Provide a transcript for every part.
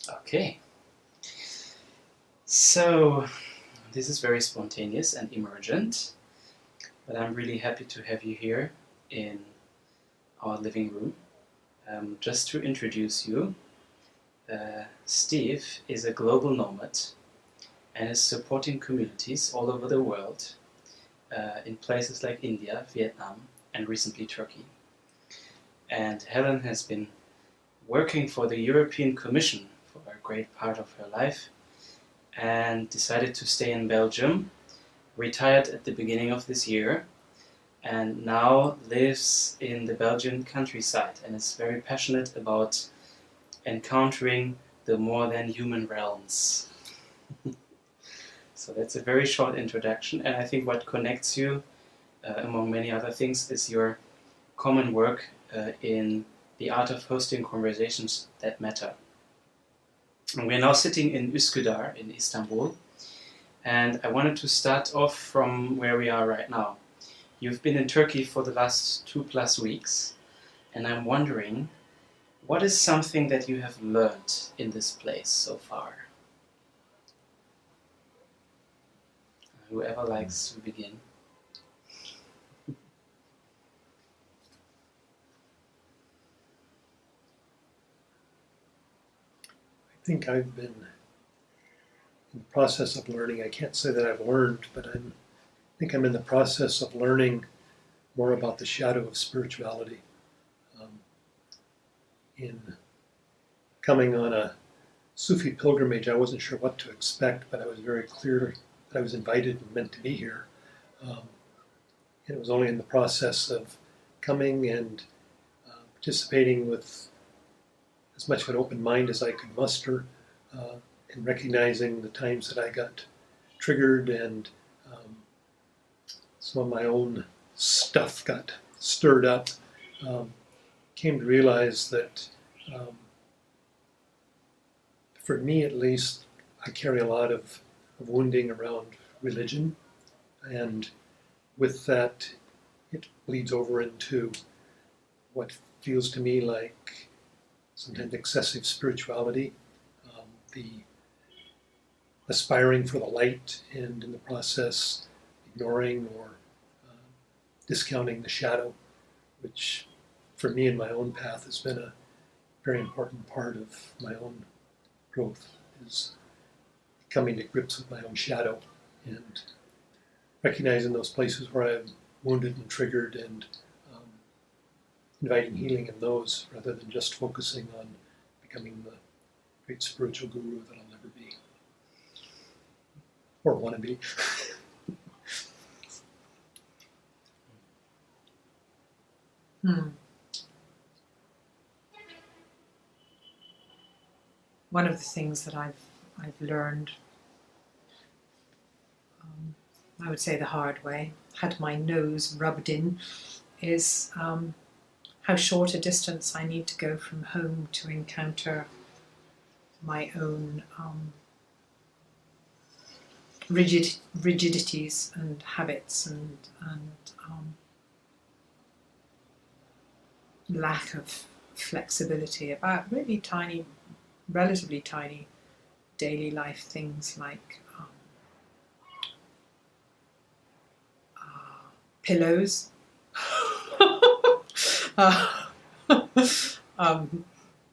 Okay, so this is very spontaneous and emergent, but I'm really happy to have you here in our living room. Just to introduce you, Steve is a global nomad and is supporting communities all over the world in places like India, Vietnam, and recently Turkey. And Helen has been working for the European Commission for a great part of her life and decided to stay in Belgium, retired at the beginning of this year, and now lives in the Belgian countryside and is very passionate about encountering the more than human realms. So that's a very short introduction, and I think what connects you, among many other things, is your common work in the art of hosting conversations that matter. And we're now sitting in Üsküdar in Istanbul, and I wanted to start off from where we are right now. You've been in Turkey for the last 2+ weeks, and I'm wondering, what is something that you have learned in this place so far? Whoever likes to begin. I think I've been in the process of learning. I can't say that I've learned, but I think I'm in the process of learning more about the shadow of spirituality. In coming on a Sufi pilgrimage, I wasn't sure what to expect, but I was very clear that I was invited and meant to be here. And it was only in the process of coming and participating with as much of an open mind as I could muster, and recognizing the times that I got triggered and some of my own stuff got stirred up, came to realize that for me at least, I carry a lot of wounding around religion, and with that it bleeds over into what feels to me like sometimes excessive spirituality, the aspiring for the light and in the process ignoring or discounting the shadow, which for me in my own path has been a very important part of my own growth, is coming to grips with my own shadow and recognizing those places where I'm wounded and triggered and inviting healing in those rather than just focusing on becoming the great spiritual guru that I'll never be or want to be. One of the things that I've learned, I would say the hard way, had my nose rubbed in, is how short a distance I need to go from home to encounter my own rigidities and habits and lack of flexibility about really tiny, relatively tiny daily life things like pillows,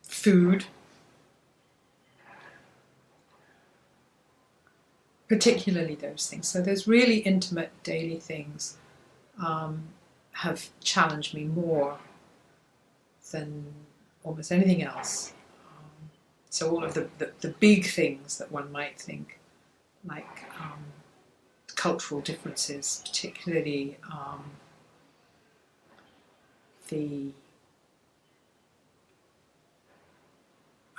food, particularly those things. So those really intimate daily things have challenged me more than almost anything else. So all of the big things that one might think, like cultural differences, particularly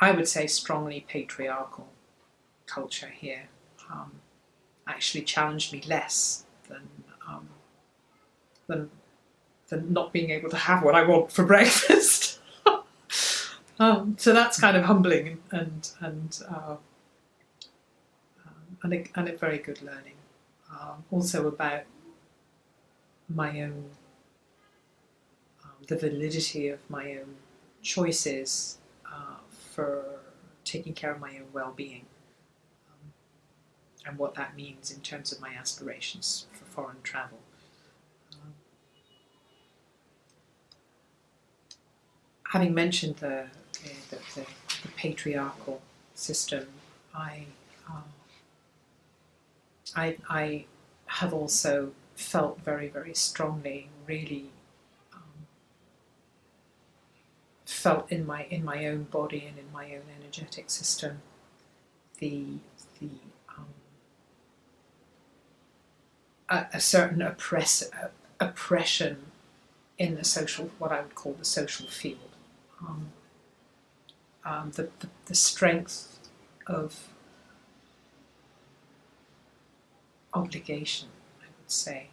I would say strongly patriarchal culture here, actually challenged me less than not being able to have what I want for breakfast. So that's kind of humbling and a very good learning. Also about my own, the validity of my own choices taking care of my own well-being, and what that means in terms of my aspirations for foreign travel. Having mentioned the patriarchal system, I have also felt very, very strongly, really felt in my own body and in my own energetic system a certain oppression in the social, what I would call the social field. The strength of obligation, I would say,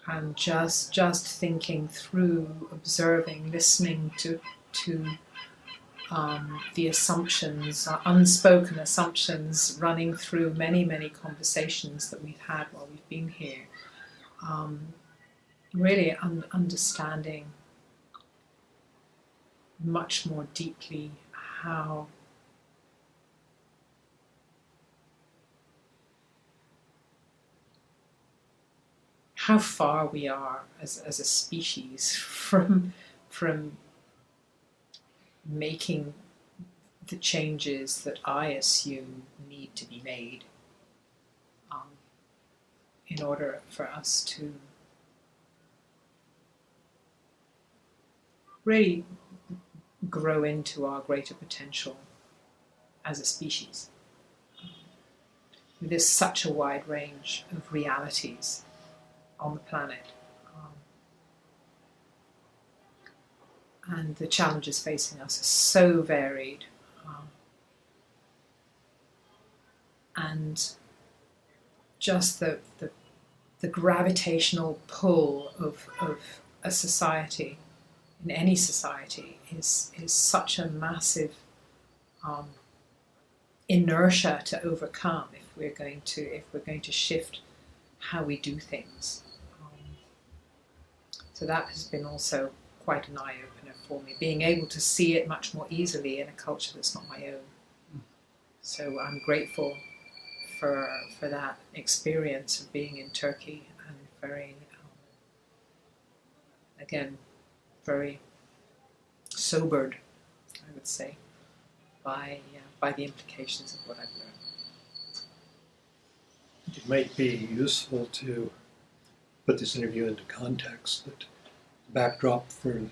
and just thinking through, observing, listening to the assumptions, unspoken assumptions running through many conversations that we've had while we've been here. Really understanding much more deeply how far we are as a species from making the changes that I assume need to be made in order for us to really grow into our greater potential as a species. There's such a wide range of realities on the planet, and the challenges facing us are so varied, and just the gravitational pull of a society, in any society, is such a massive inertia to overcome if we're going to shift how we do things. So that has been also quite an eye-opener for me, being able to see it much more easily in a culture that's not my own. So I'm grateful for that experience of being in Turkey, and very, again, very sobered, I would say, by the implications of what I've learned. It might be useful to put this interview into context, that the backdrop for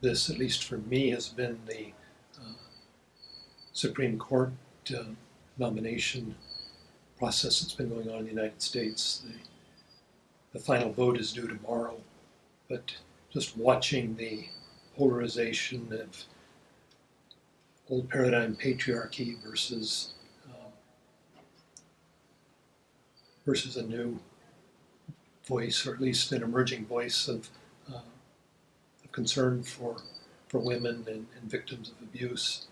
this, at least for me, has been the Supreme Court nomination process that's been going on in the United States. The final vote is due tomorrow, but just watching the polarization of old paradigm patriarchy versus a new voice, or at least an emerging voice of concern for women and victims of abuse,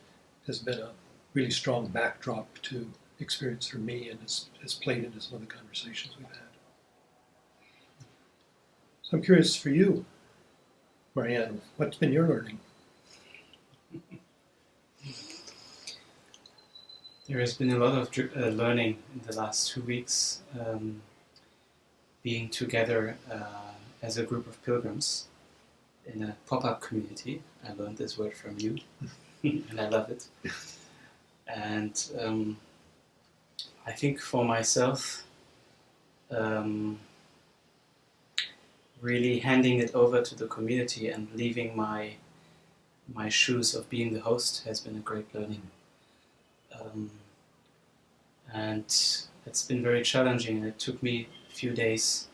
has been a really strong backdrop to experience for me, and has played into some of the conversations we've had. So I'm curious for you, Marianne, what's been your learning? There has been a lot of learning in the last 2 weeks, being together as a group of pilgrims in a pop-up community. I learned this word from you, and I love it. And I think for myself, really handing it over to the community and leaving my shoes of being the host has been a great learning. And it's been very challenging, and it took me a few days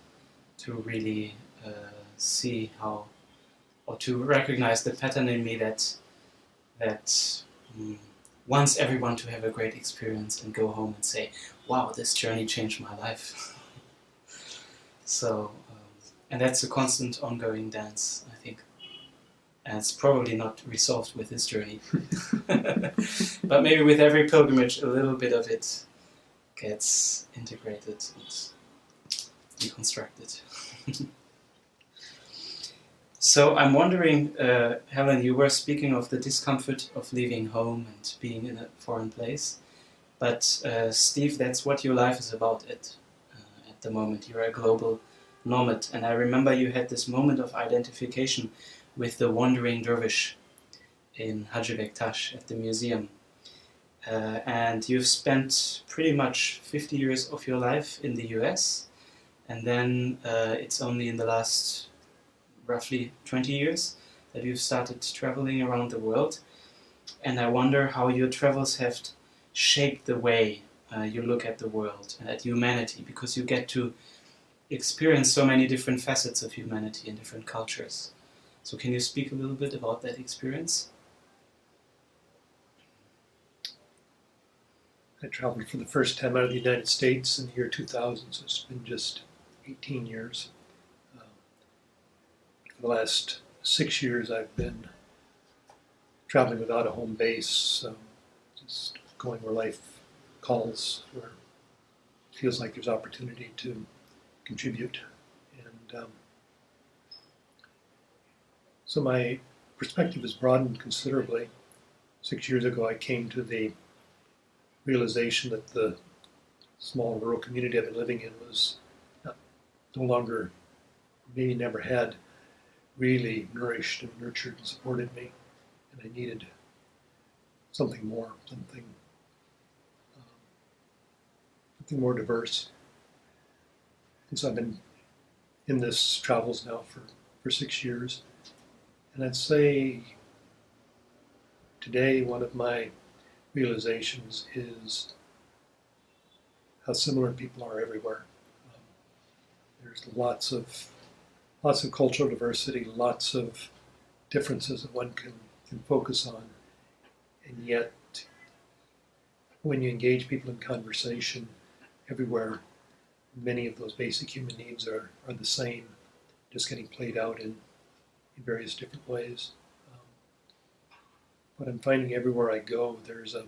to really see how, or to recognize the pattern in me that wants everyone to have a great experience and go home and say, wow, this journey changed my life. So, and that's a constant ongoing dance, I think. And it's probably not resolved with this journey. But maybe with every pilgrimage, a little bit of it gets integrated and deconstructed. So I'm wondering, Helen, you were speaking of the discomfort of leaving home and being in a foreign place. But Steve, that's what your life is about at the moment. You're a global nomad. And I remember you had this moment of identification with the wandering dervish in Hacı Bektaş at the museum. And you've spent pretty much 50 years of your life in the US. And then it's only in the last roughly 20 years that you've started traveling around the world. And I wonder how your travels have shaped the way you look at the world and at humanity, because you get to experience so many different facets of humanity in different cultures. So can you speak a little bit about that experience? I traveled for the first time out of the United States in the year 2000, so it's been just 18 years. For the last 6 years, I've been traveling without a home base, just going where life calls, where it feels like there's opportunity to contribute. And so my perspective has broadened considerably. 6 years ago, I came to the realization that the small rural community I've been living in was no longer, maybe never had, really nourished and nurtured and supported me. And I needed something more, something more diverse. And so I've been in this travels now for 6 years. And I'd say today one of my realizations is how similar people are everywhere. There's lots of cultural diversity, lots of differences that one can focus on, and yet when you engage people in conversation everywhere, many of those basic human needs are the same, just getting played out in various different ways. But I'm finding everywhere I go, there's a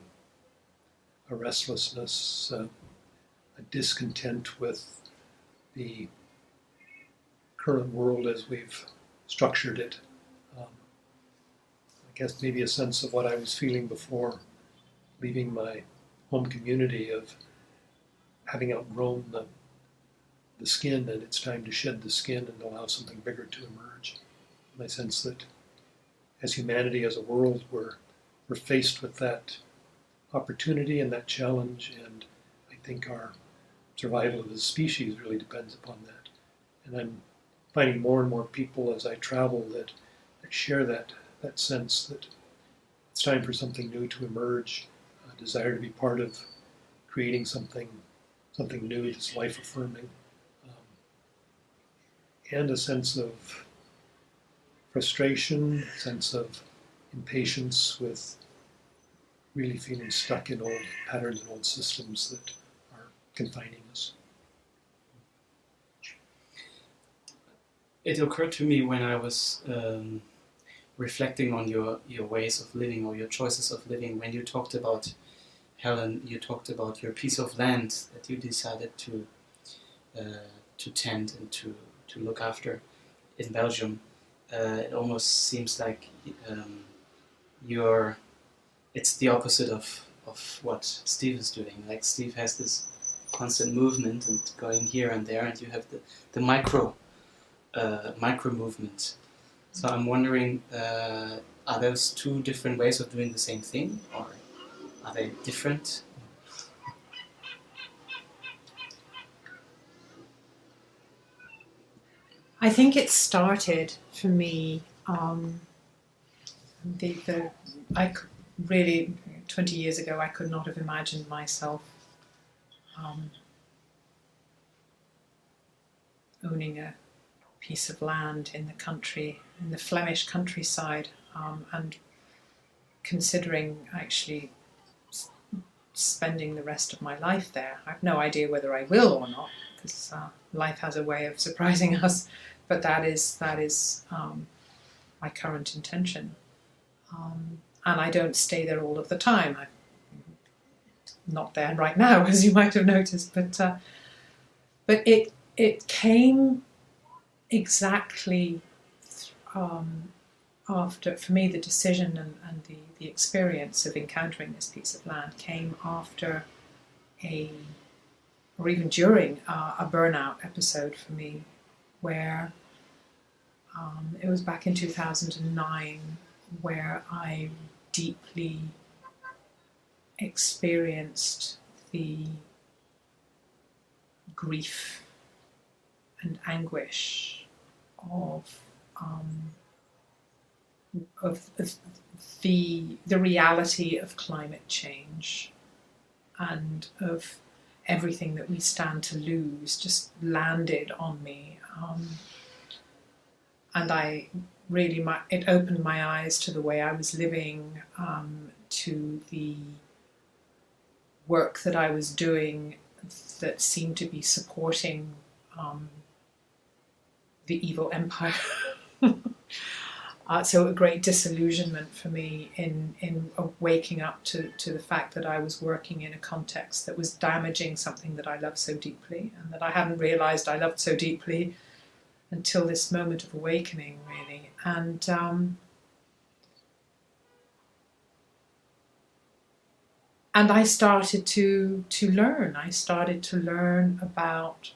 restlessness, a discontent with the current world as we've structured it. I guess maybe a sense of what I was feeling before leaving my home community, of having outgrown the skin, and it's time to shed the skin and allow something bigger to emerge. My sense that as humanity, as a world, we're faced with that opportunity and that challenge, and I think our survival as a species really depends upon that. And I'm finding more and more people as I travel that share that sense that it's time for something new to emerge, a desire to be part of creating something new that's life-affirming, and a sense of frustration, a sense of impatience with really feeling stuck in old patterns and old systems that are confining us. It occurred to me when I was reflecting on your ways of living or your choices of living, when you talked about, Helen, you talked about your piece of land that you decided to tend and to look after in Belgium. It almost seems like it's the opposite of what Steve is doing. Like Steve has this constant movement and going here and there, and you have the micro movement. So I'm wondering, are those two different ways of doing the same thing, or are they different? I think it started for me. I could really, 20 years ago, I could not have imagined myself owning a piece of land in the country, in the Flemish countryside, and considering actually spending the rest of my life there. I have no idea whether I will or not, because life has a way of surprising us, but that is my current intention. And I don't stay there all of the time. I'm not there right now, as you might have noticed, but it came exactly for me, the decision and the experience of encountering this piece of land came after or even during a burnout episode for me, where it was back in 2009, where I deeply experienced the grief and anguish of the reality of climate change and of everything that we stand to lose just landed on me, and it opened my eyes to the way I was living, to the work that I was doing that seemed to be supporting the evil empire. So a great disillusionment for me in waking up to the fact that I was working in a context that was damaging something that I loved so deeply, and that I hadn't realised I loved so deeply until this moment of awakening, really. And I started to learn. I started to learn about,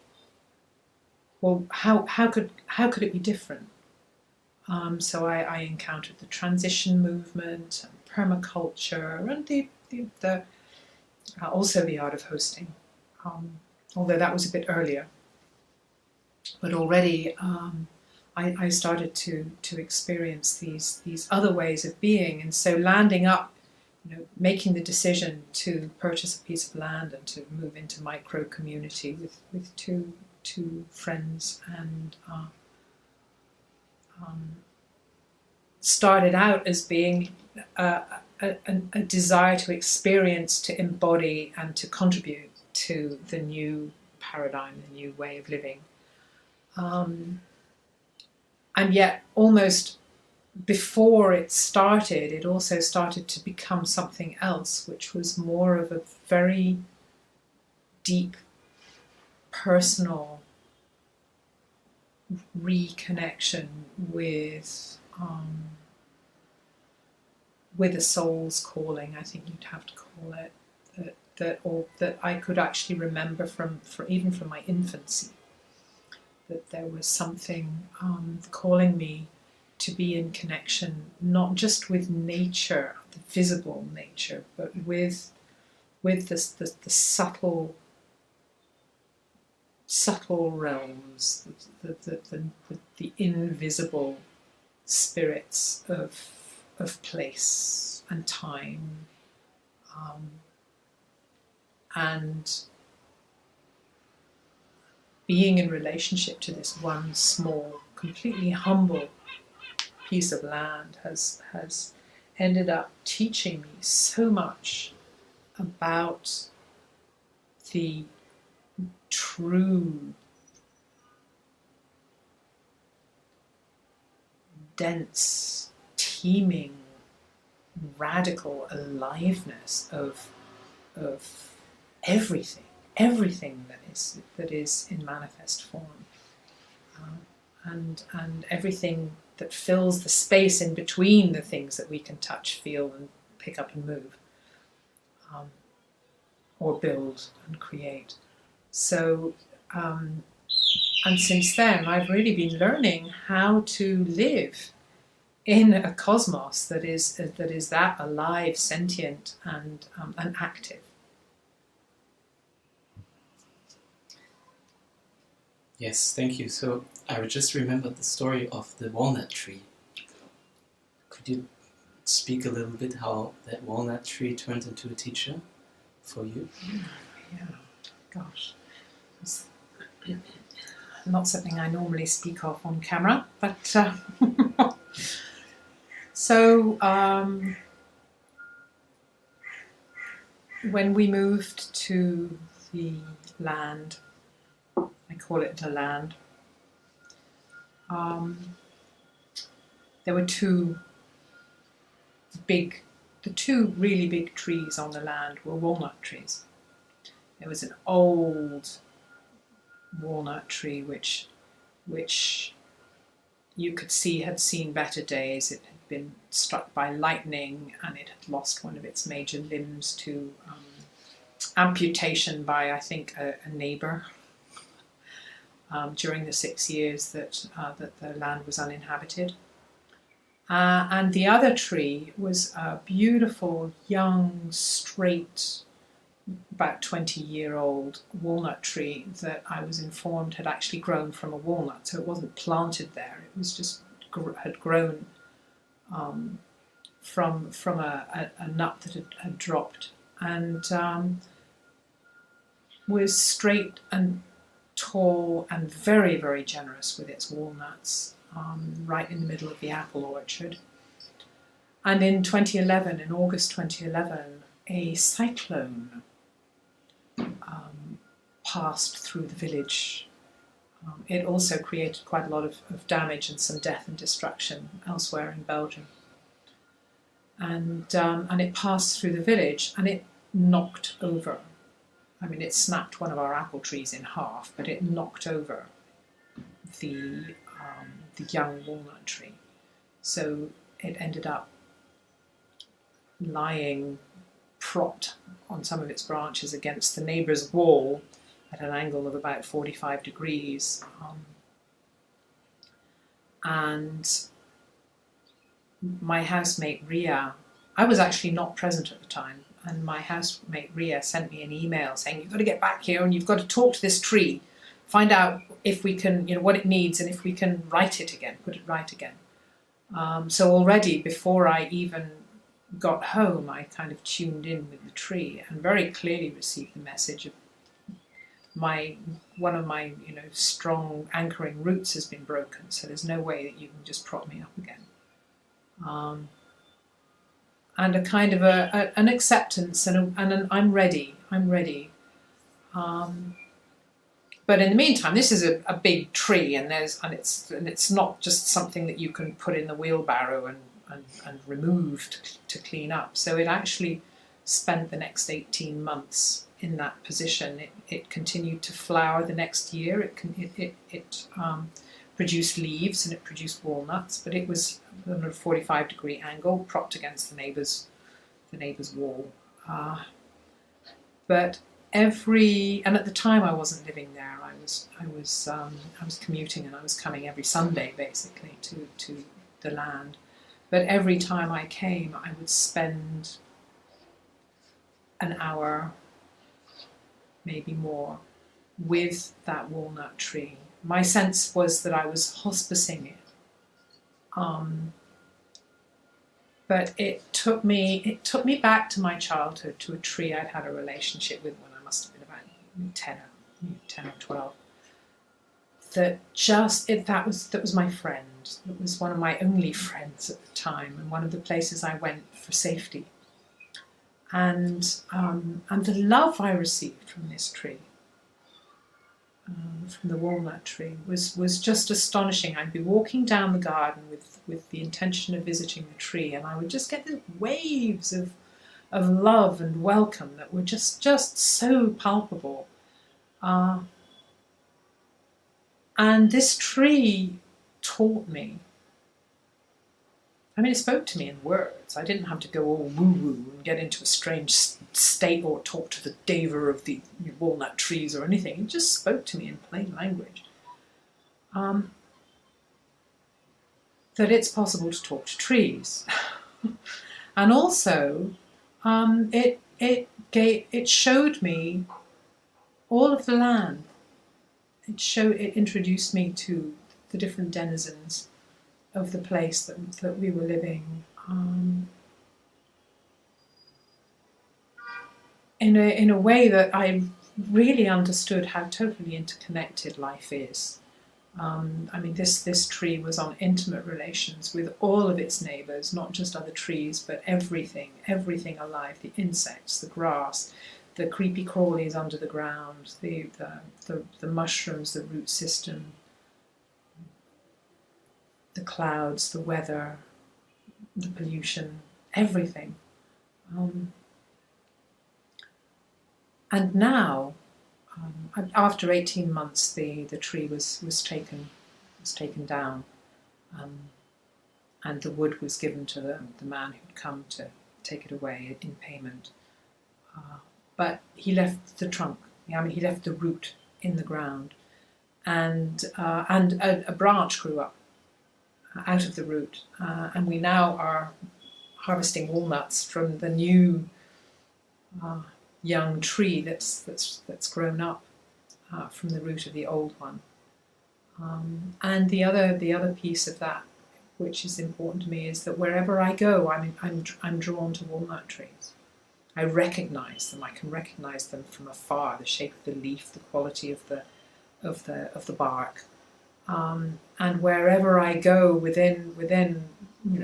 well, how could it be different? So I encountered the transition movement, and permaculture, and also the art of hosting. Although that was a bit earlier, but already I started to experience these other ways of being, and so landing up, making the decision to purchase a piece of land and to move into micro community with two friends, and started out as being a desire to experience, to embody, and to contribute to the new paradigm, the new way of living. And yet, almost before it started, it also started to become something else, which was more of a very deep, personal reconnection with a soul's calling, I think you'd have to call it, that I could actually remember even from my infancy, that there was something calling me to be in connection, not just with nature, the visible nature, but with the subtle realms, the invisible spirits of place and time, and being in relationship to this one small, completely humble piece of land has ended up teaching me so much about the true, dense, teeming, radical aliveness of everything that is in manifest form, and everything that fills the space in between the things that we can touch, feel, and pick up and move, or build and create. So, and since then, I've really been learning how to live in a cosmos that is that alive, sentient, and active. Yes, thank you. So I just remembered the story of the walnut tree. Could you speak a little bit how that walnut tree turned into a teacher for you? Yeah, gosh. It's not something I normally speak of on camera, but so when we moved to the land, I call it the land, there were the two really big trees on the land were walnut trees. There was an old walnut tree which you could see had seen better days. It had been struck by lightning, and it had lost one of its major limbs to amputation by, I think, a neighbour during the 6 years that the land was uninhabited. And the other tree was a beautiful, young, straight, about 20-year-old walnut tree that I was informed had actually grown from a walnut. So it wasn't planted there. It was just had grown from a nut that had dropped, and was straight and tall and very, very generous with its walnuts, right in the middle of the apple orchard. And in 2011, in August 2011, a cyclone passed through the village. It also created quite a lot of damage and some death and destruction elsewhere in Belgium. And it passed through the village, and it knocked over. I mean, it snapped one of our apple trees in half, but it knocked over the young walnut tree. So it ended up lying propped on some of its branches against the neighbour's wall at an angle of about 45 degrees. And my housemate Ria, I was actually not present at the time, and my housemate Ria sent me an email saying, you've got to get back here and you've got to talk to this tree, find out if we can, what it needs, and if we can right it again, put it right again. So already before I even got home, I kind of tuned in with the tree and very clearly received the message of one of my strong anchoring roots has been broken, so there's no way that you can just prop me up again. And a kind of an acceptance and an I'm ready. But in the meantime, this is a big tree, and it's not just something that you can put in the wheelbarrow and remove to clean up. So it actually spent the next 18 months in that position. It continued to flower the next year. It produced leaves and it produced walnuts, but it was at a 45-degree angle, propped against the neighbour's wall. But and at the time I wasn't living there. I was commuting, and I was coming every Sunday basically to the land. But every time I came, I would spend an hour, maybe more, with that walnut tree. My sense was that I was hospicing it. But it took me back to my childhood, to a tree I'd had a relationship with when I must have been about 10 or 12. That was my friend. It was one of my only friends at the time, and one of the places I went for safety. And the love I received from this tree, from the walnut tree, was just astonishing. I'd be walking down the garden with the intention of visiting the tree, and I would just get these waves of love and welcome that were just so palpable. And this tree taught me. I mean, it spoke to me in words. I didn't have to go all woo-woo and get into a strange state or talk to the deva of the walnut trees or anything. It just spoke to me in plain language. That it's possible to talk to trees. And also, it showed me all of the land. It introduced me to the different denizens of the place that we were living, in a way that I really understood how totally interconnected life is. I mean, this tree was on intimate relations with all of its neighbours, not just other trees, but everything alive, the insects, the grass, the creepy crawlies under the ground, the mushrooms, the root system, the clouds, the weather, the pollution, everything. And now, after 18 months, the tree was taken down. and the wood was given to the man who'd come to take it away in payment. But he left the trunk. He left the root in the ground, and a branch grew up out of the root, and we now are harvesting walnuts from the new young tree that's grown up from the root of the old one. And the other piece of that, which is important to me, is that wherever I go, I'm drawn to walnut trees. I recognize them. I can recognize them from afar: the shape of the leaf, the quality of the bark. And wherever I go, within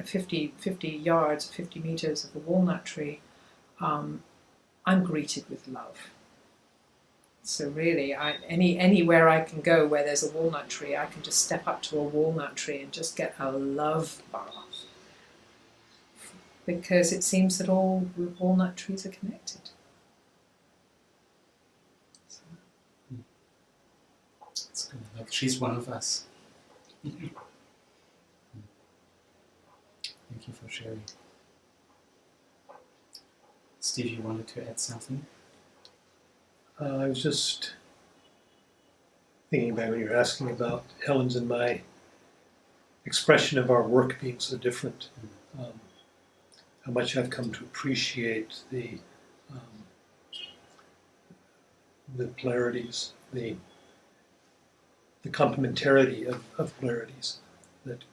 50 yards, 50 meters of the walnut tree, I'm greeted with love. So really, anywhere I can go where there's a walnut tree, I can just step up to a walnut tree and just get a love bath. Because it seems that all walnut trees are connected. So. It's good. Like she's one of us. Thank you for sharing. Steve, you wanted to add something? I was just thinking back when you were asking about Helen's and my expression of our work being so different. How much I've come to appreciate the polarities, the complementarity of polarities. That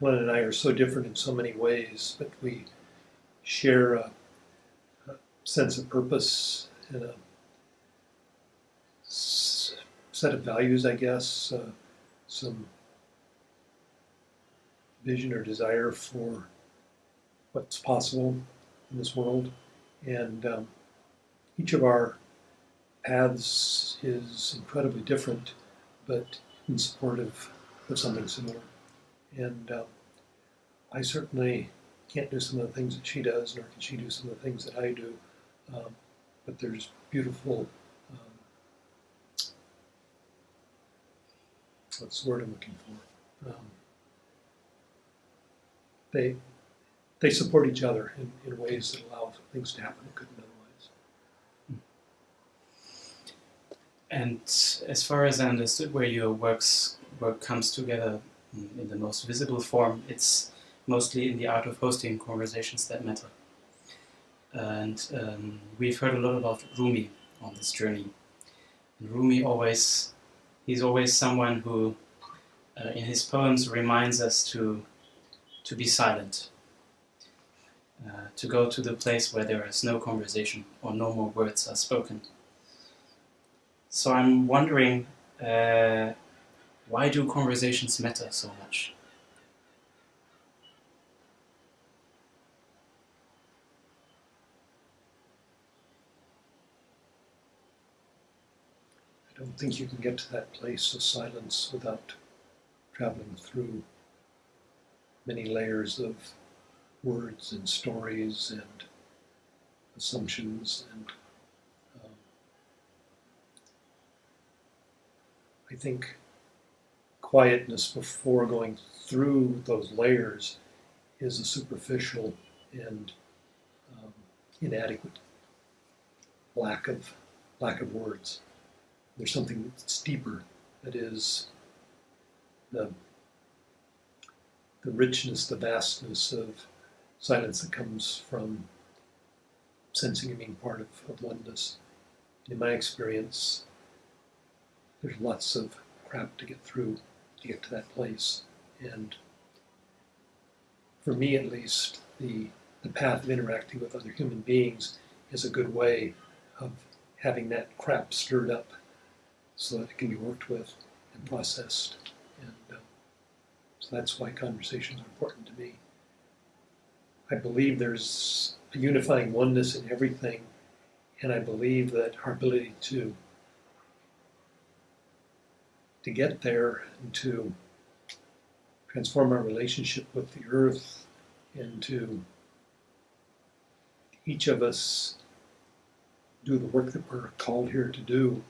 Helen and I are so different in so many ways, but we share a sense of purpose and a set of values, I guess, some vision or desire for what's possible in this world. And each of our paths is incredibly different, but in support of something similar. And I certainly can't do some of the things that she does, nor can she do some of the things that I do. But there's beautiful, what's the word I'm looking for? They support each other in ways that allow things to happen that couldn't otherwise. And as far as I understood, where your work comes together in the most visible form, it's mostly in the art of hosting conversations that matter. And we've heard a lot about Rumi on this journey. And Rumi he's always someone who, in his poems, reminds us to be silent, to go to the place where there is no conversation or no more words are spoken. So I'm wondering, why do conversations matter so much? I don't think you can get to that place of silence without traveling through many layers of words and stories and assumptions. And I think quietness before going through those layers is a superficial and inadequate lack of words. There's something that's deeper, that is the richness, the vastness of silence that comes from sensing and being part of oneness. In my experience, there's lots of crap to get through to get to that place. And for me at least, the path of interacting with other human beings is a good way of having that crap stirred up so that it can be worked with and processed. And so that's why conversations are important to me. I believe there's a unifying oneness in everything, and I believe that our ability to get there and to transform our relationship with the earth and to each of us do the work that we're called here to do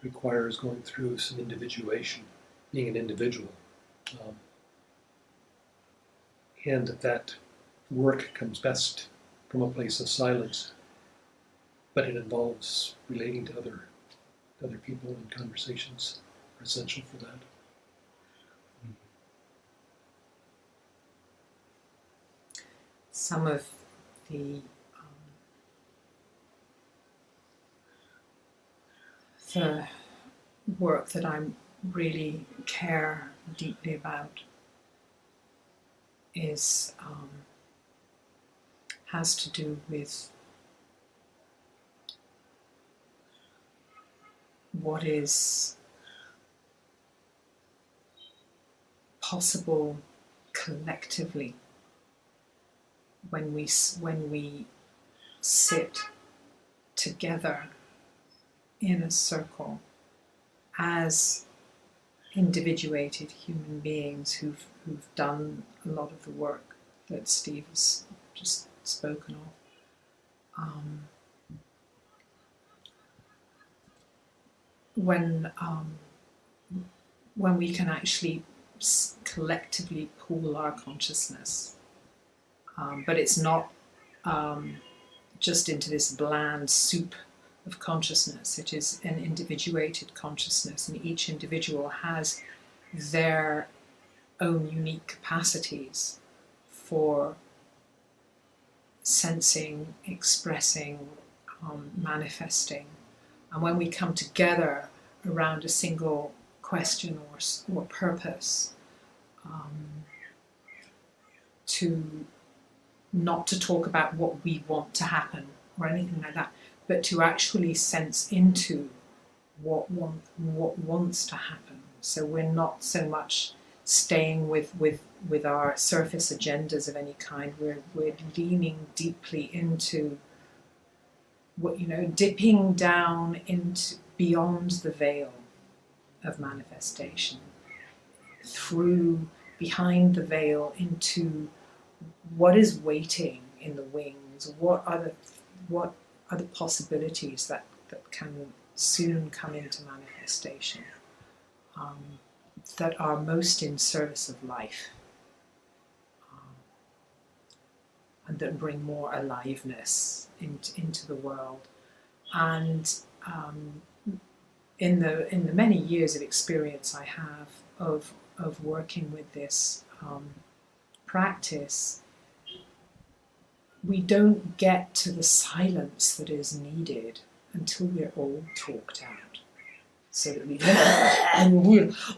requires going through some individuation, being an individual. and that work comes best from a place of silence, but it involves relating to other people, and conversations are essential for that. Some of the work that I really care deeply about is has to do with what is possible collectively when we sit together in a circle as individuated human beings who've done a lot of the work that Steve has just spoken of. When we can actually collectively pool our consciousness, but it's not just into this bland soup of consciousness. It is an individuated consciousness, and each individual has their own unique capacities for sensing, expressing, manifesting. And when we come together around a single question or purpose, to not to talk about what we want to happen or anything like that, but to actually sense into what wants to happen. So we're not so much staying with our surface agendas of any kind. We're leaning deeply into what, dipping down into beyond the veil of manifestation, through behind the veil into what is waiting in the wings. What are the possibilities that can soon come into manifestation, that are most in service of life, and that bring more aliveness into the world. And in the many years of experience I have of working with this practice, we don't get to the silence that is needed until we're all talked out. So that we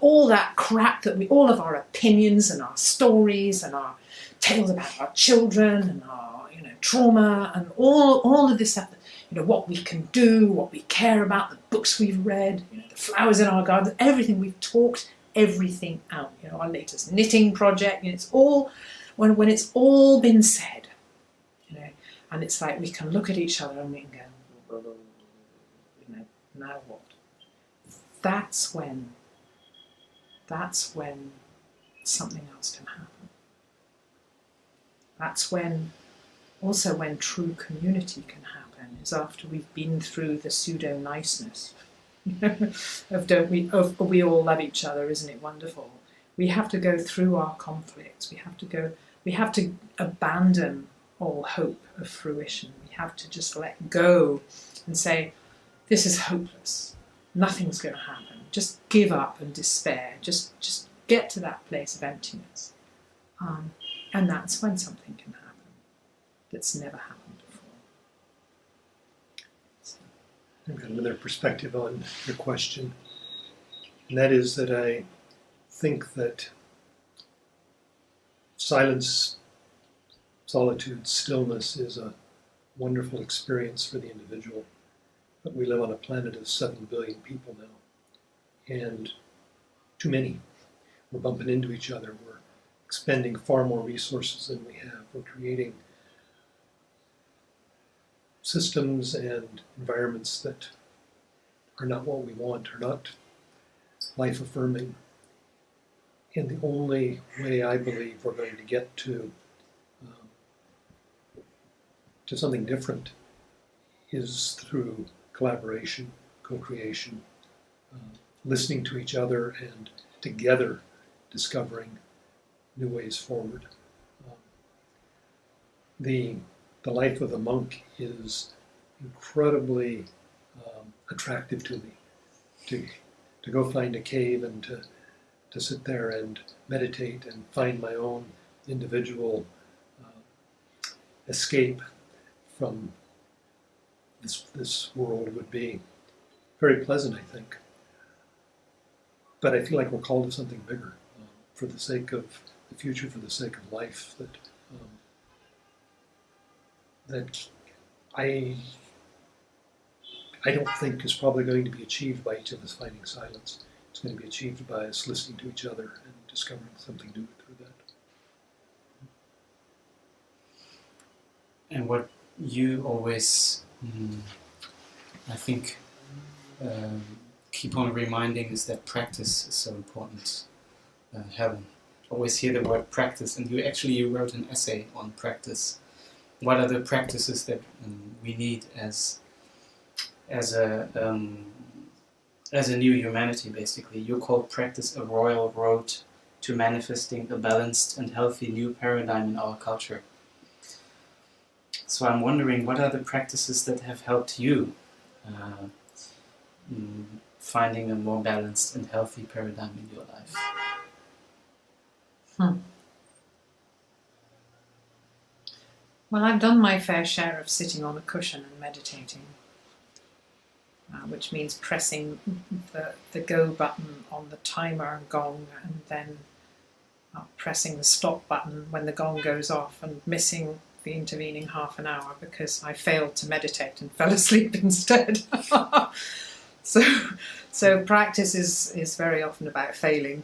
all that crap that all of our opinions and our stories and our tales about our children and our trauma and all of this stuff, what we can do, what we care about, the books we've read, the flowers in our garden, everything, we've talked everything out. Our latest knitting project, it's all when it's all been said, and it's like we can look at each other and we can go, now what? That's when something else can happen. That's when true community can happen, is after we've been through the pseudo niceness of we all love each other, isn't it wonderful? We have to go through our conflicts. We have to abandon all hope of fruition. We have to just let go and say, this is hopeless. Nothing's going to happen. Just give up and despair. Just get to that place of emptiness. And that's when something can happen that's never happened before. So. I've got another perspective on your question, and that is that I think that silence, solitude, stillness is a wonderful experience for the individual. But we live on a planet of 7 billion people now, and too many. We're bumping into each other. We're expending far more resources than we have. We're creating systems and environments that are not what we want, are not life-affirming. And the only way I believe we're going to get to something different is through collaboration, co-creation, listening to each other and together discovering new ways forward. the life of a monk is incredibly attractive to me. To go find a cave and to sit there and meditate and find my own individual escape from this world would be very pleasant, I think. But I feel like we're called to something bigger, for the sake of the future, for the sake of life, that I don't think is probably going to be achieved by each of us finding silence. It's going to be achieved by us listening to each other and discovering something new through that. And what you always, I think, keep on reminding is that practice is so important. Helen, always hear the word practice, and you wrote an essay on practice. What are the practices that we need as a new humanity, basically? You call practice a royal road to manifesting a balanced and healthy new paradigm in our culture. So I'm wondering, what are the practices that have helped you finding a more balanced and healthy paradigm in your life? Well, I've done my fair share of sitting on a cushion and meditating, which means pressing the go button on the timer gong and then pressing the stop button when the gong goes off and missing the intervening half an hour because I failed to meditate and fell asleep instead. So practice is very often about failing.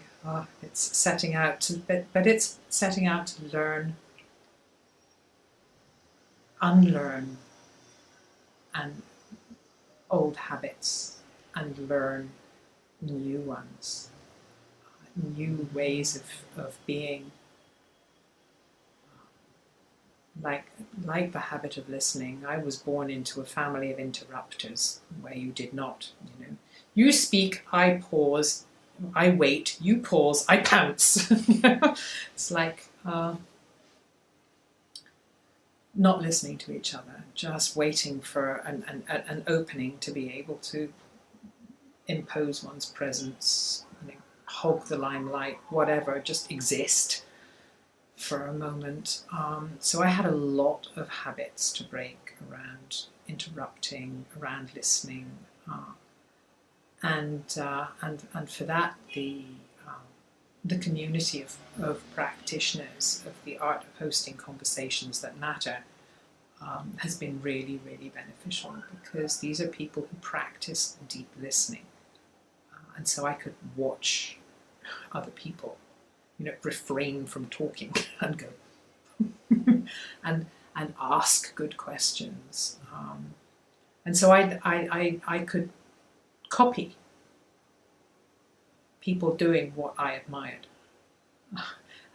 It's setting out to, but it's setting out to learn, unlearn, and old habits and learn new ones, new ways of being. Like the habit of listening. I was born into a family of interrupters where you did not, you speak, I pause, I wait, you pause, I pounce. It's like not listening to each other, just waiting for an opening to be able to impose one's presence, hog the limelight, whatever, just exist for a moment. So I had a lot of habits to break around interrupting, around listening, and for that the community of practitioners of the art of hosting conversations that matter has been really, really beneficial, because these are people who practice deep listening, and so I could watch other people refrain from talking and go and ask good questions, and so I could copy people doing what I admired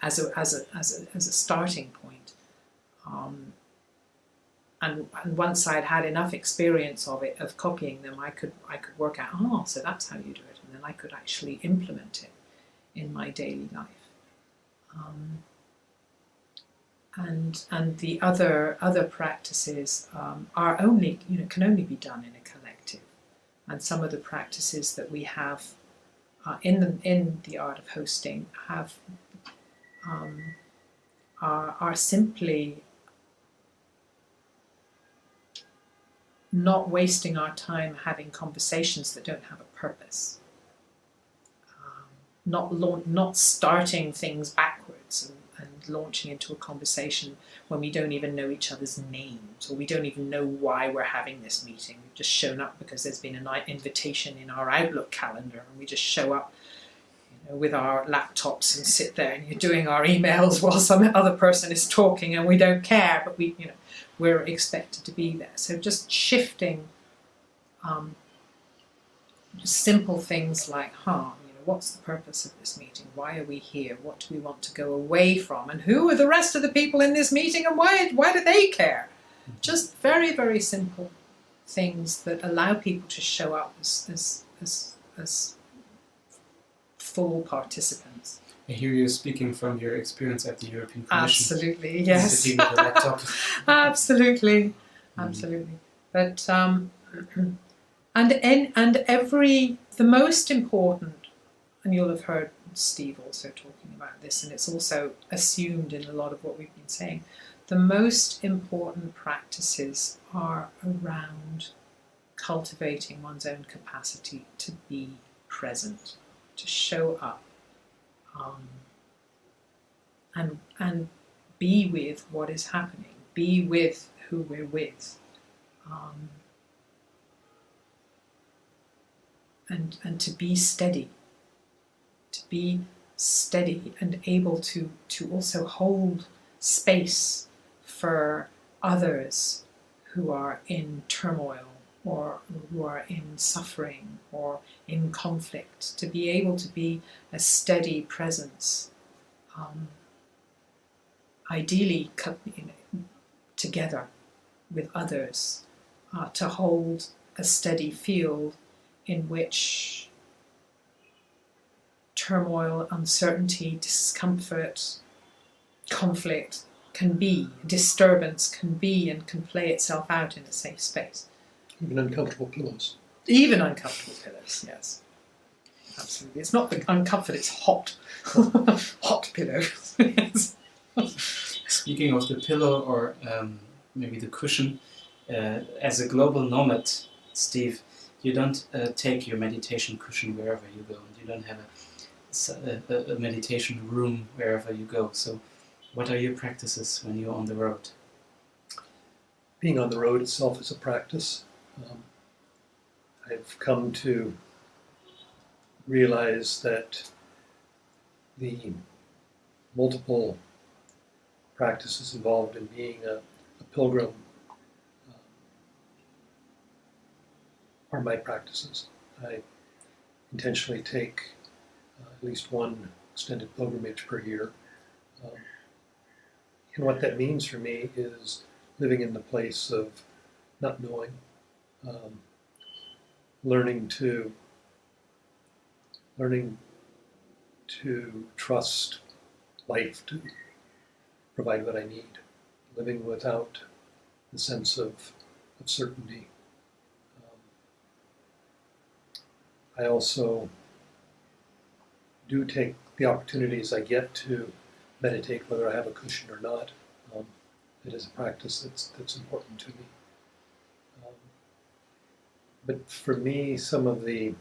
as a starting point, and once I'd had enough experience of copying them, I could work out, so that's how you do it, and then I could actually implement it in my daily life. And the other practices are only can only be done in a collective, and some of the practices that we have in the art of hosting have are simply not wasting our time having conversations that don't have a purpose. Not starting things backwards and launching into a conversation when we don't even know each other's names, or we don't even know why we're having this meeting. We've just shown up because there's been an invitation in our Outlook calendar, and we just show up with our laptops and sit there, and you're doing our emails while some other person is talking, and we don't care, but we're expected to be there. So just shifting just simple things like, what's the purpose of this meeting? Why are we here? What do we want to go away from? And who are the rest of the people in this meeting, and why do they care? Just very, very simple things that allow people to show up as full participants. I hear you speaking from your experience at the European Commission. Absolutely, yes. Sitting with a laptop. Absolutely, absolutely. But the most important, and you'll have heard Steve also talking about this, and it's also assumed in a lot of what we've been saying. The most important practices are around cultivating one's own capacity to be present, to show up, and be with what is happening, be with who we're with, and to be steady, and able to also hold space for others who are in turmoil or who are in suffering or in conflict, to be able to be a steady presence, ideally together with others, to hold a steady field in which turmoil, uncertainty, discomfort, conflict can be, disturbance can be, and can play itself out in a safe space. Even uncomfortable pillows. Even uncomfortable pillows, yes. Absolutely. It's not the uncomfort, it's hot. Hot pillows. Yes. Speaking of the pillow, or maybe the cushion, as a global nomad, Steve, you don't take your meditation cushion wherever you go. You don't have a meditation room wherever you go. So what are your practices when you're on the road? Being on the road itself is a practice. I've come to realize that the multiple practices involved in being a pilgrim are my practices. I intentionally take at least one extended pilgrimage per year. And what that means for me is living in the place of not knowing, learning to trust life to provide what I need, living without the sense of certainty. I also do take the opportunities I get to meditate, whether I have a cushion or not. It is a practice that's important to me. But for me, some of the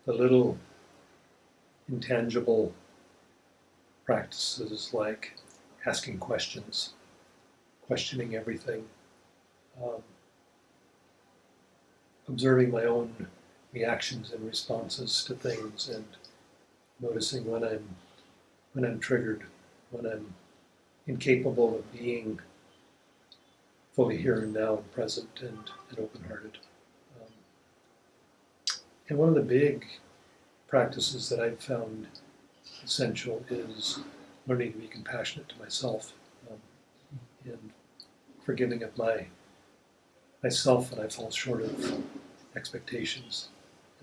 little intangible practices, like asking questions, questioning everything, observing my own reactions and responses to things, and noticing when I'm triggered, when I'm incapable of being fully here and now and present and open-hearted. And one of the big practices that I've found essential is learning to be compassionate to myself, and forgiving of myself when I fall short of expectations,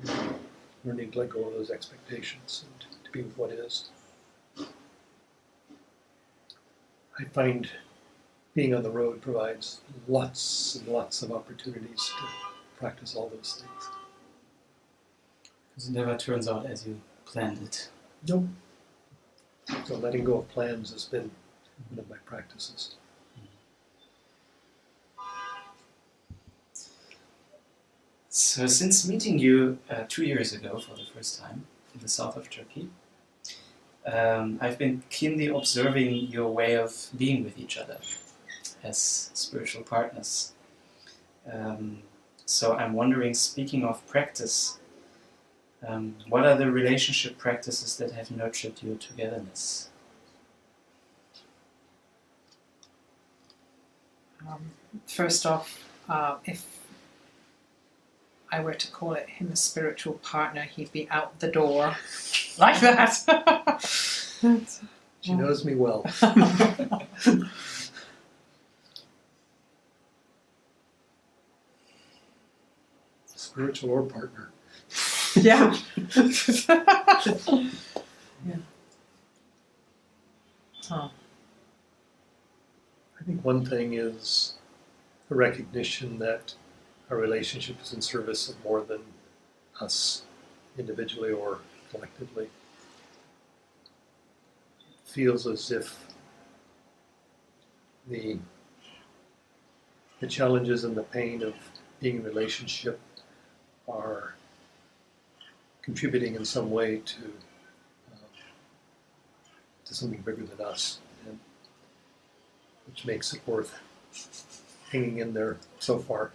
and learning to let go of those expectations and to be with what is. I find being on the road provides lots and lots of opportunities to practice all those things. Because it never turns out as you planned it. Nope. So letting go of plans has been one of my practices. So since meeting you 2 years ago for the first time in the south of Turkey, I've been keenly observing your way of being with each other as spiritual partners. So I'm wondering, speaking of practice, what are the relationship practices that have nurtured your togetherness? First off, if I were to call him a spiritual partner, he'd be out the door like that. She knows me well. Spiritual or partner. Yeah. Yeah. Oh, I think one thing is the recognition that our relationship is in service of more than us individually or collectively. It feels as if the challenges and the pain of being in a relationship are contributing in some way to something bigger than us, and which makes it worth hanging in there so far.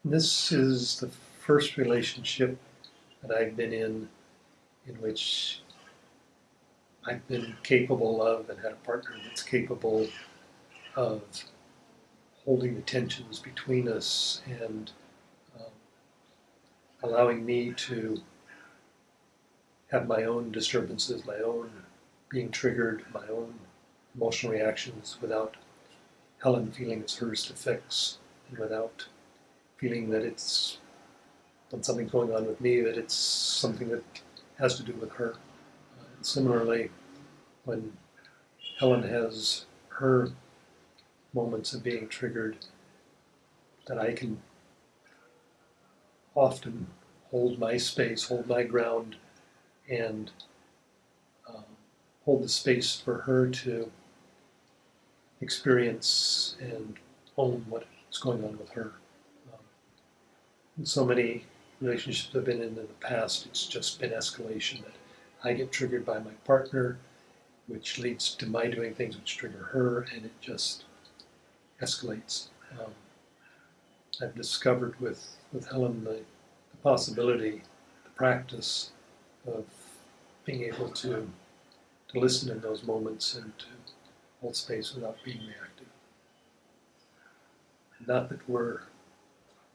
This is the first relationship that I've been in which I've been capable of and had a partner that's capable of holding the tensions between us and allowing me to have my own disturbances, my own being triggered, my own emotional reactions without Helen feeling it's hers to fix, and without feeling that it's when something's going on with me, that it's something that has to do with her. And similarly, when Helen has her moments of being triggered, that I can often hold my space, hold my ground, and hold the space for her to experience and own what's going on with her. In so many relationships I've been in the past, it's just been escalation, that I get triggered by my partner, which leads to my doing things which trigger her, and it just escalates. I've discovered with Helen the possibility, the practice of being able to listen in those moments and to hold space without being reactive. Not that we're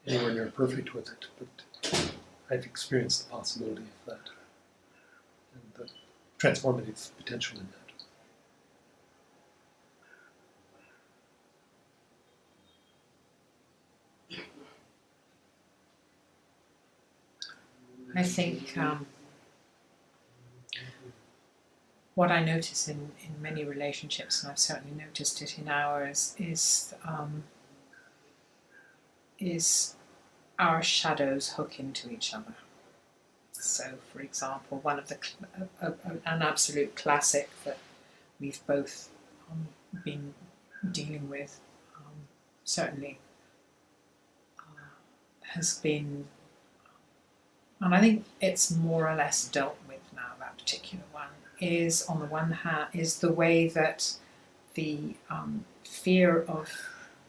anywhere near perfect with it, but I've experienced the possibility of that and the transformative potential in that. I think what I notice in many relationships, and I've certainly noticed it in ours, is our shadows hook into each other. So, for example, one of the an absolute classic that we've both been dealing with, certainly, has been, and I think it's more or less dealt with now, that particular one, is on the one hand, is the way that the fear of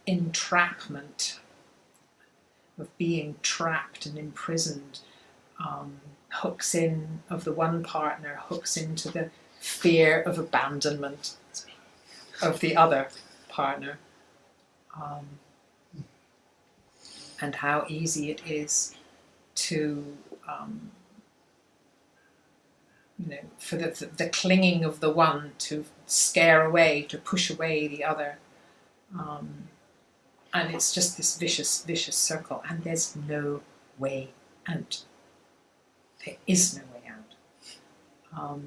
entrapment, of being trapped and imprisoned, hooks in, of the one partner, hooks into the fear of abandonment of the other partner. And how easy it is to for the clinging of the one to scare away, to push away the other, and it's just this vicious circle, and there's no way out. There is no way out,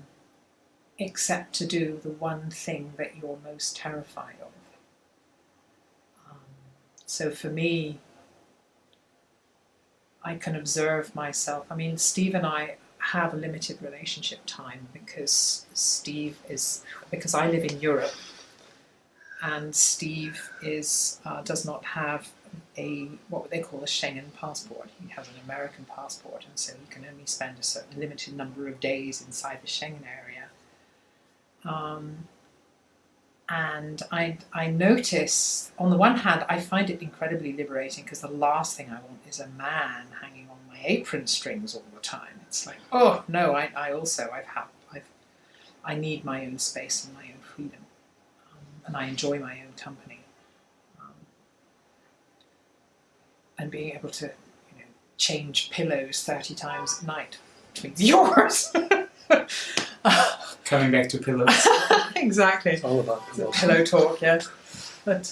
except to do the one thing that you're most terrified of. So for me, I can observe myself. I mean, Steve and I have a limited relationship time because because I live in Europe, and Steve does not have what they call a Schengen passport. He has an American passport, and so he can only spend a certain limited number of days inside the Schengen area. And I notice, on the one hand, I find it incredibly liberating, because the last thing I want is a man hanging on my apron strings all the time. It's like, oh no, I need my own space and my own freedom, and I enjoy my own company, and being able to, change pillows 30 times at night, which means yours. Coming back to pillows. Exactly. It's all about pillows. Pillow talk, yes. But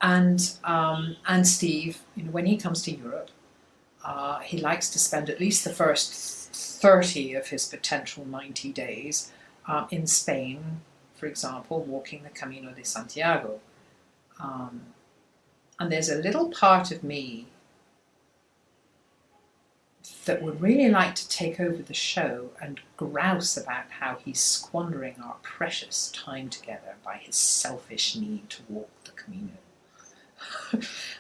And Steve, when he comes to Europe, he likes to spend at least the first 30 of his potential 90 days in Spain, for example, walking the Camino de Santiago. And there's a little part of me that would really like to take over the show and grouse about how he's squandering our precious time together by his selfish need to walk the Camino.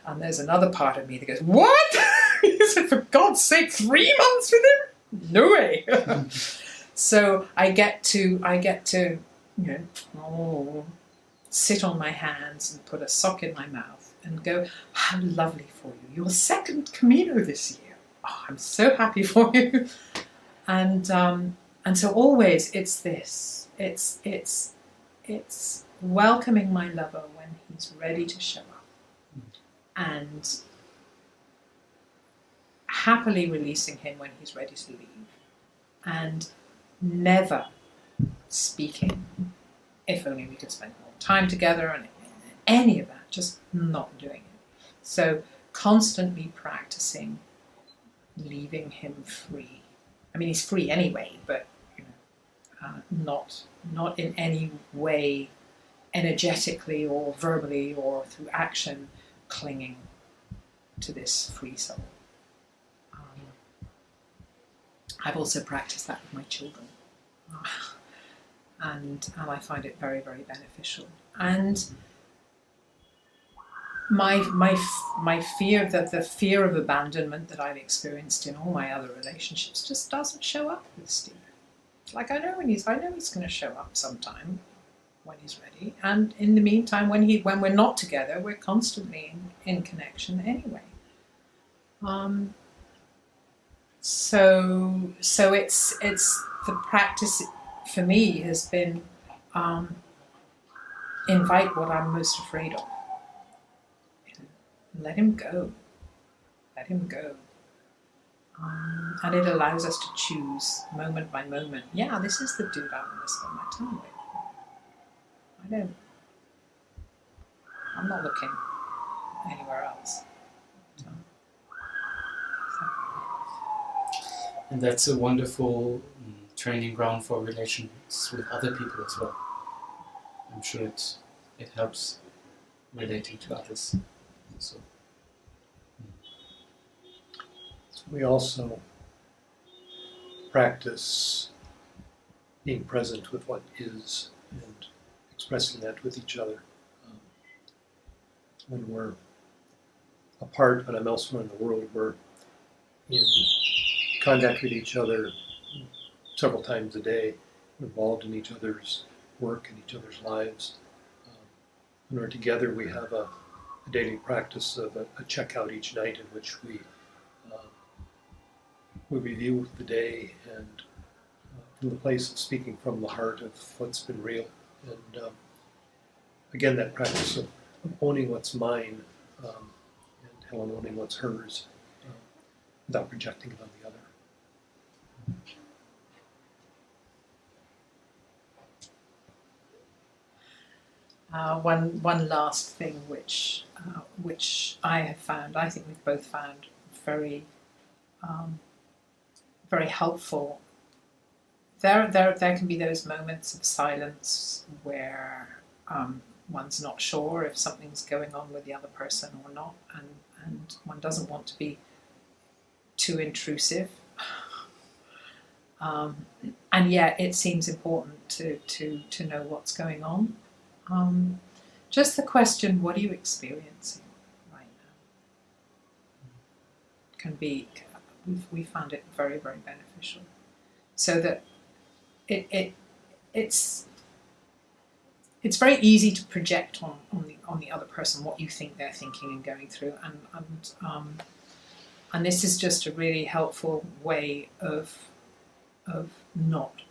And there's another part of me that goes, what? He said, for God's sake, 3 months with him? No way. So I get to, sit on my hands and put a sock in my mouth and go, how lovely for you. Your second Camino this year. Oh, I'm so happy for you. And so always it's this. It's welcoming my lover when he's ready to show up. And happily releasing him when he's ready to leave. And never speaking, if only we could spend more time together, and any of that, just not doing it. So constantly practicing leaving him free. I mean, he's free anyway, but not in any way energetically or verbally or through action clinging to this free soul. I've also practiced that with my children, and I find it very, very beneficial. And my fear, that the fear of abandonment that I've experienced in all my other relationships, just doesn't show up with Steve. Like I know he's going to show up sometime when he's ready, and in the meantime, when we're not together, we're constantly in connection anyway. So it's the practice for me has been invite what I'm most afraid of. Let him go. Let him go. And it allows us to choose moment by moment. Yeah, this is the dude I want to spend my time with. I'm not looking anywhere else. And that's a wonderful training ground for relations with other people as well. I'm sure it helps relating to others. So we also practice being present with what is and expressing that with each other. When we're apart, when I'm elsewhere in the world, we're in contact with each other several times a day, involved in each other's work and each other's lives. When we're together, we have a daily practice of a checkout each night in which we review the day and from the place of speaking from the heart of what's been real. And again, that practice of owning what's mine and Helen owning what's hers without projecting it on the other. One last thing which I have found, I think we've both found very very helpful. There can be those moments of silence where one's not sure if something's going on with the other person or not, and one doesn't want to be too intrusive. And yet it seems important to know what's going on. Just the question, what are you experiencing right now? Can be, we found it very, very beneficial. So that it's very easy to project on the other person what you think they're thinking and going through, and this is just a really helpful way of not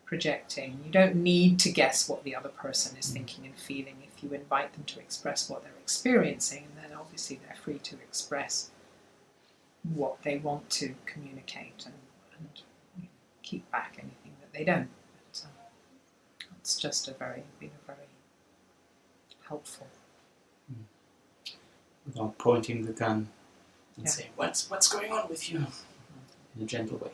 projecting. You don't need to guess what the other person is thinking and feeling if you invite them to express what they're experiencing, and then obviously they're free to express what they want to communicate and keep back anything that they don't. But, it's just been a very helpful. without pointing the gun and Yeah. saying, what's going on with you? In a gentle way.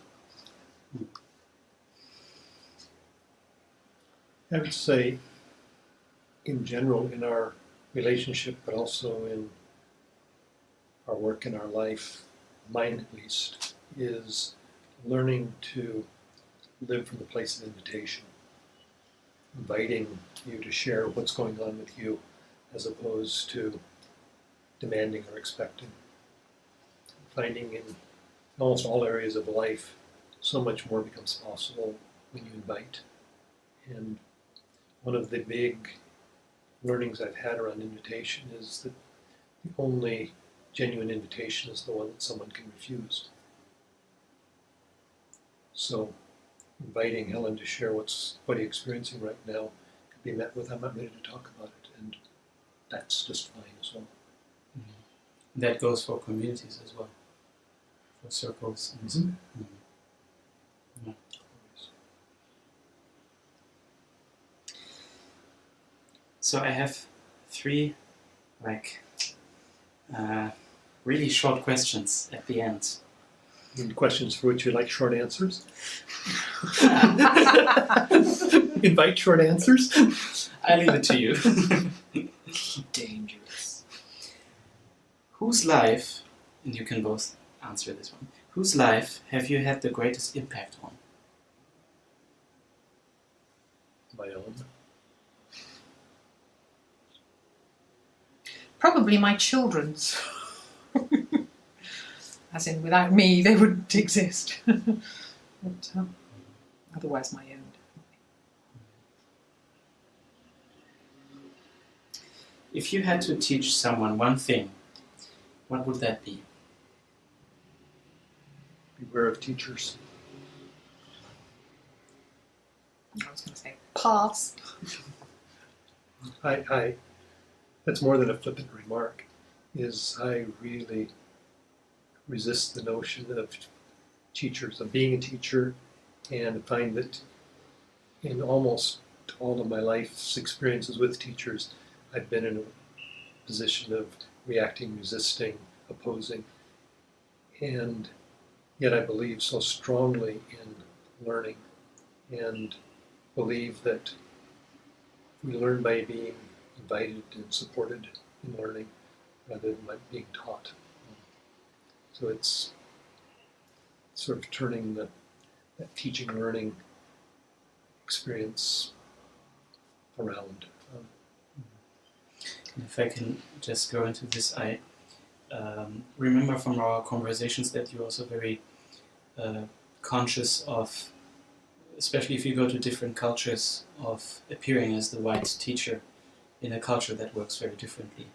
I would say, in general, in our relationship, but also in our work in our life, mine at least, is learning to live from the place of invitation, inviting you to share what's going on with you as opposed to demanding or expecting. Finding in almost all areas of life, so much more becomes possible when you invite. And one of the big learnings I've had around invitation is that the only genuine invitation is the one that someone can refuse. So inviting Helen to share what you're experiencing right now could be met with, I'm not ready to talk about it, and that's just fine as well. Mm-hmm. That goes for communities as well, for circles. And Mm-hmm. Yeah. So I have 3 really short questions at the end. And questions for which you like short answers? Invite short answers? I leave it to you. Dangerous. Whose life, and you can both answer this one, whose life have you had the greatest impact on? My own. Probably my children's. As in, without me, they wouldn't exist. But otherwise, my own. If you had to teach someone one thing, what would that be? Beware of teachers. I was going to say pass. That's more than a flippant remark, is I really resist the notion of teachers, of being a teacher, and find that in almost all of my life's experiences with teachers, I've been in a position of reacting, resisting, opposing, and yet I believe so strongly in learning and believe that we learn by being invited and supported in learning rather than by being taught. So it's sort of turning that teaching learning experience around. If I can just go into this, I remember from our conversations that you're also very conscious of, especially if you go to different cultures, of appearing as the white teacher in a culture that works very differently.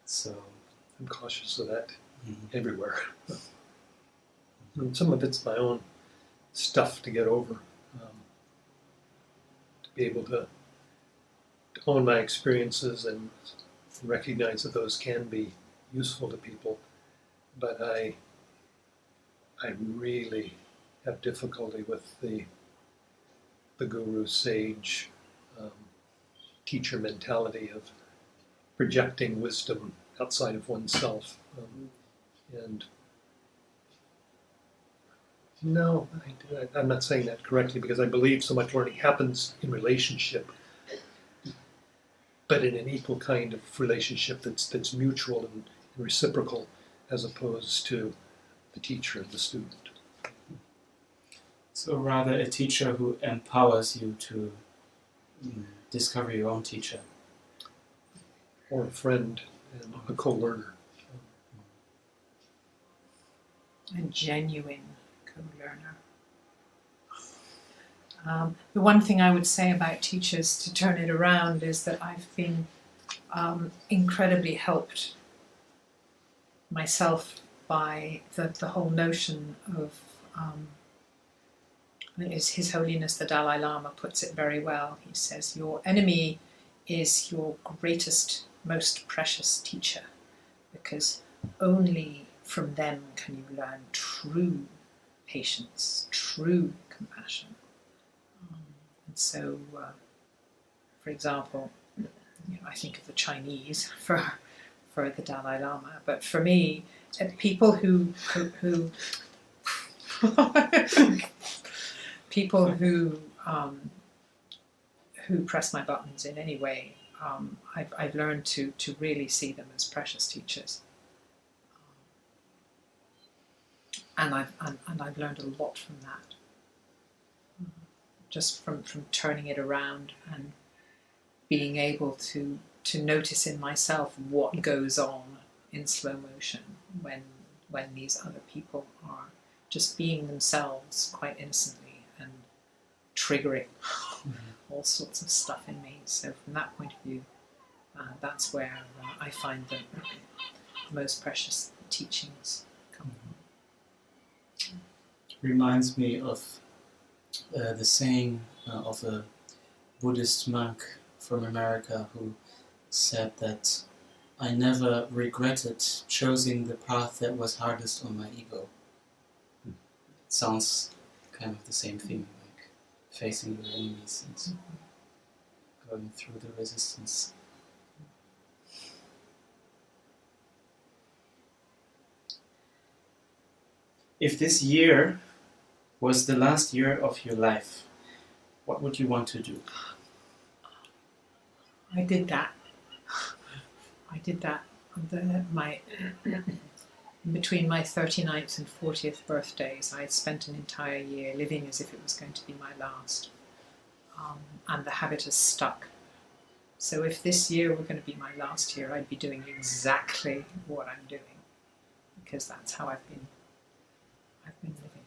So I'm cautious of that mm-hmm. everywhere. And some of it's my own stuff to get over, to be able to own my experiences and recognize that those can be useful to people, but I really have difficulty with the guru sage teacher mentality of projecting wisdom outside of oneself. And no, I'm not saying that correctly, because I believe so much learning happens in relationship, but in an equal kind of relationship that's mutual and reciprocal, as opposed to the teacher and the student. So rather a teacher who empowers you to discover your own teacher. Or a friend and a co-learner. A genuine co-learner. The one thing I would say about teachers, to turn it around, is that I've been incredibly helped myself by the whole notion of, His Holiness the Dalai Lama puts it very well. He says, your enemy is your greatest, most precious teacher, because only from them can you learn true patience, true compassion. And so, for example, I think of the Chinese for for the Dalai Lama. But for me, people who people who press my buttons in any way, I've learned to really see them as precious teachers, and I've learned a lot from that, just from turning it around and being able to notice in myself what goes on in slow motion when these other people are just being themselves quite innocently and triggering all sorts of stuff in me. So from that point of view, that's where I find the most precious teachings come from. Reminds me of the saying of a Buddhist monk from America who said that I never regretted choosing the path that was hardest on my ego. It sounds kind of the same thing, like facing your enemies and going through the resistance. If this year was the last year of your life, what would you want to do? I did that between my 39th and 40th birthdays. I spent an entire year living as if it was going to be my last, and the habit has stuck. So if this year were going to be my last year, I'd be doing exactly what I'm doing, because that's how I've been living my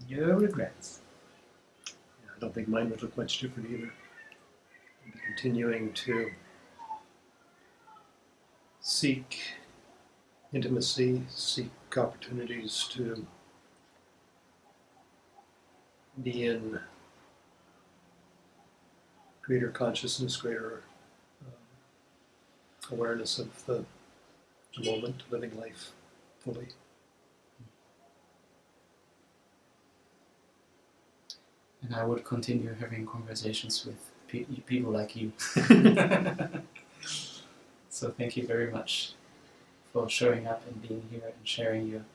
life. No regrets. I don't think mine would look much different either. I'd be continuing to seek intimacy, seek opportunities to be in greater consciousness, greater awareness of the moment, living life fully. And I would continue having conversations with people like you. So thank you very much for showing up and being here and sharing your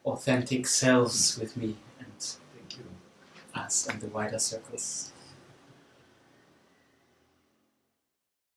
authentic selves with me and Thank you. us and the wider circles.